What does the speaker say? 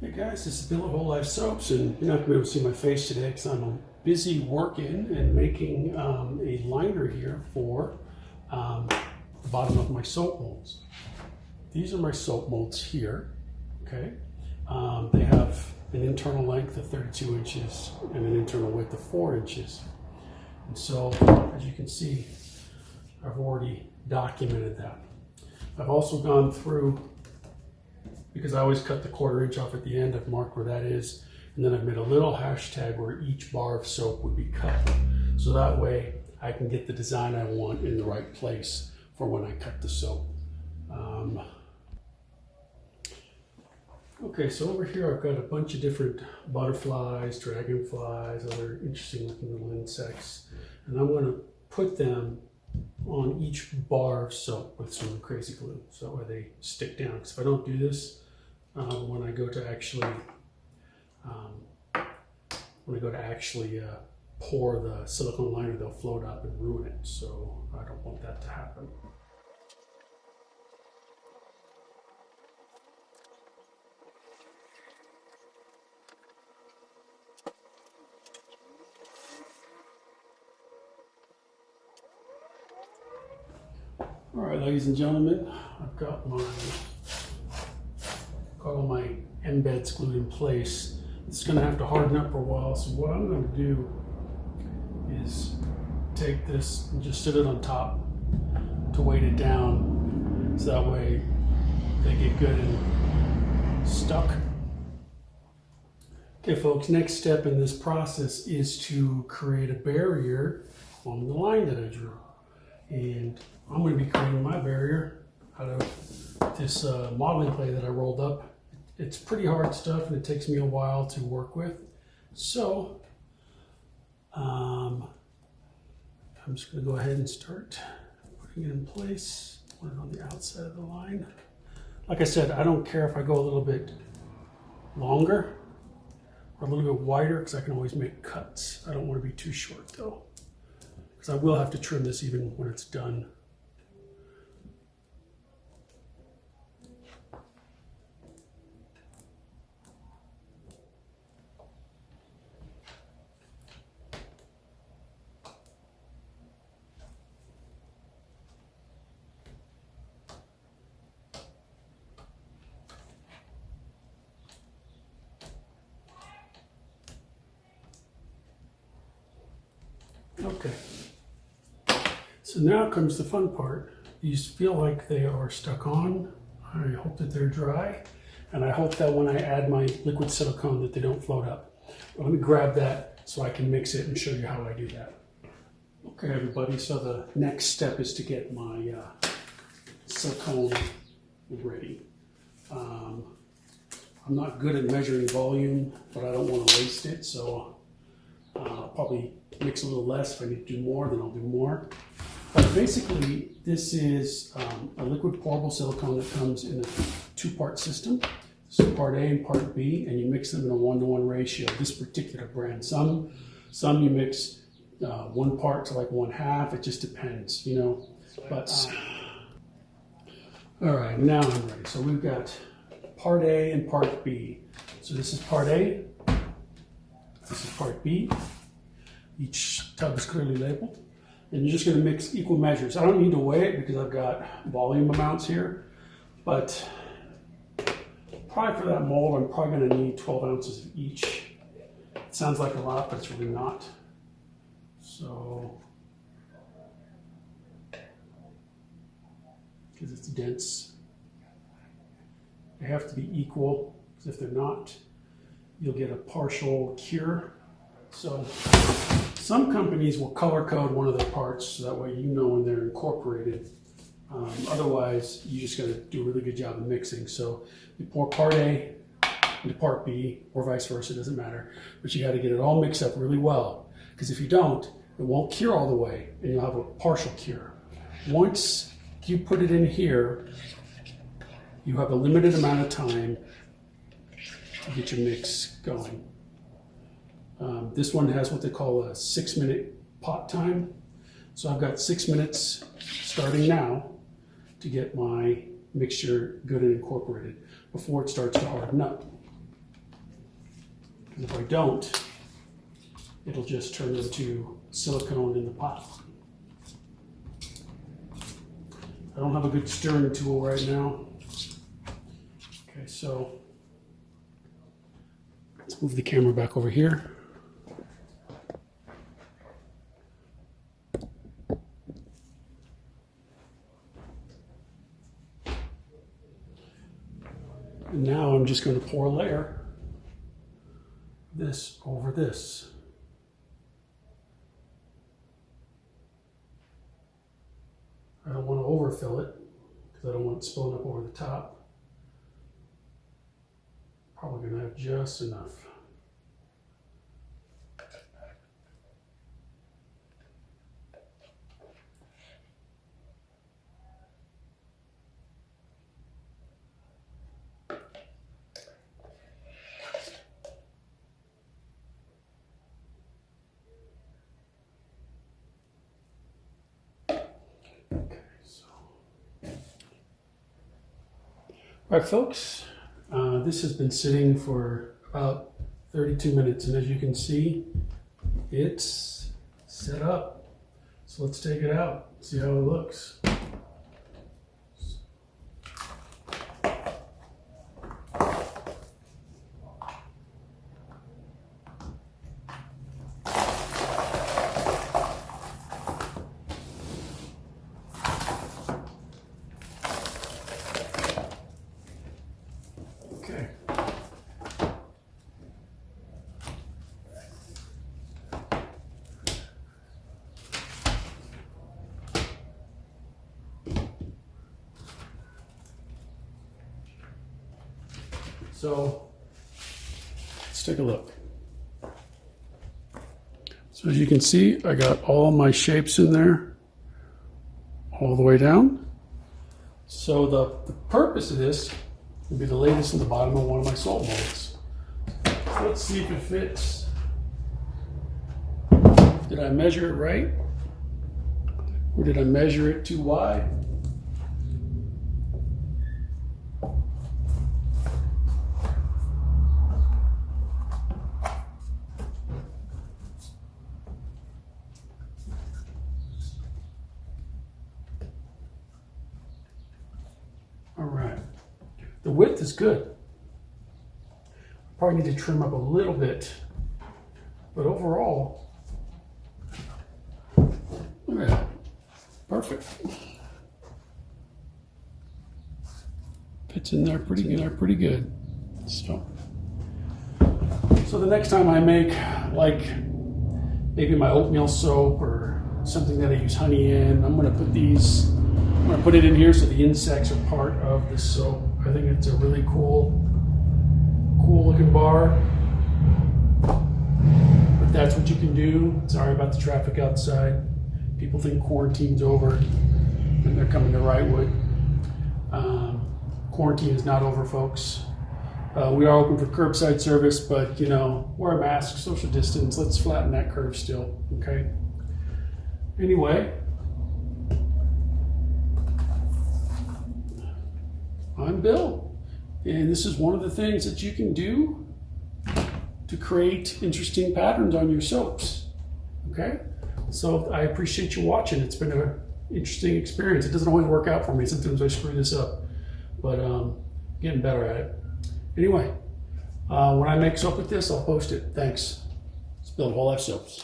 Hey guys, this is Bill of Whole Life Soaps, and you're not going to be able to see my face today because I'm busy working and making a liner here for the bottom of my soap molds. These are my soap molds here, okay? They have an internal length of 32 inches and an internal width of 4 inches. And so, as you can see, I've already documented that. I've also gone through, because I always cut the 1/4 inch off at the end, I've marked where that is, and then I've made a little hashtag where each bar of soap would be cut. So that way I can get the design I want in the right place for when I cut the soap. Okay, so over here I've got a bunch of different butterflies, dragonflies, other interesting looking little insects, and I'm going to put them on each bar of soap with some crazy glue, so that way they stick down. Because if I don't do this, when I go to actually pour the silicone liner, they'll float up and ruin it. So I don't want that to happen. All right, ladies and gentlemen, I've got all my embeds glued in place. It's going to have to harden up for a while, so what I'm going to do is take this and just sit it on top to weight it down, so that way they get good and stuck. Okay folks, next step in this process is to create a barrier on the line that I drew. And I'm going to be creating my barrier out of this modeling clay that I rolled up. It's pretty hard stuff and it takes me a while to work with. So I'm just going to go ahead and start putting it in place. Put it on the outside of the line. Like I said, I don't care if I go a little bit longer or a little bit wider because I can always make cuts. I don't want to be too short though, because I will have to trim this even when it's done. Okay, so now comes the fun part. These feel like they are stuck on. I hope that they're dry, and I hope that when I add my liquid silicone that they don't float up. But let me grab that so I can mix it and show you how I do that. Okay everybody, so the next step is to get my silicone ready. I'm not good at measuring volume, but I don't want to waste it, so I'll probably mix a little less. If I need to do more, then I'll do more. But basically, this is a liquid pourable silicone that comes in a 2-part system. So part A and part B, and you mix them in a 1-to-1 ratio. This particular brand, some you mix 1 part to like 1/2. It just depends, you know. But all right, now I'm ready. So we've got part A and part B. So this is part A. This is part B. Each tub is clearly labeled. And you're just going to mix equal measures. I don't need to weigh it because I've got volume amounts here. But probably for that mold, I'm probably going to need 12 ounces of each. It sounds like a lot, but it's really not. So, because it's dense. They have to be equal, because if they're not, you'll get a partial cure. So some companies will color code one of their parts so that way you know when they're incorporated. Otherwise, you just got to do a really good job of mixing. So you pour part A into part B, or vice versa, doesn't matter. But you got to get it all mixed up really well, because if you don't, it won't cure all the way, and you'll have a partial cure. Once you put it in here, you have a limited amount of time to get your mix going. This one has what they call a 6-minute pot time. So I've got 6 minutes starting now to get my mixture good and incorporated before it starts to harden up. And if I don't, it'll just turn into silicone in the pot. I don't have a good stirring tool right now. Okay, so let's move the camera back over here. And now I'm just going to pour a layer of this over this. I don't want to overfill it because I don't want it spilling up over the top. Probably going to have just enough. All right, folks, this has been sitting for about 32 minutes, and as you can see, it's set up. So let's take it out, see how it looks. Okay. So let's take a look. So as you can see, I got all my shapes in there all the way down. So the purpose of this will be to lay this in the bottom of one of my salt molds. So let's see if it fits. Did I measure it right? Or did I measure it too wide? All right, the width is good. Probably need to trim up a little bit, but overall, look at that, perfect. Fits in there pretty good. So the next time I make, like maybe my oatmeal soap or something that I use honey in, I'm going to put it in here so the insects are part of the soap. I think it's a really cool looking bar. But that's what you can do. Sorry about the traffic outside. People think quarantine's over and they're coming to Wrightwood. Quarantine is not over, folks. We are open for curbside service, but you know, wear a mask, social distance. Let's flatten that curve still, okay? Anyway, I'm Bill, and this is one of the things that you can do to create interesting patterns on your soaps, okay? So I appreciate you watching. It's been an interesting experience. It doesn't always work out for me. Sometimes I screw this up, but getting better at it. Anyway, when I make soap with this, I'll post it. Thanks. It's Bill, Whole Life Soaps.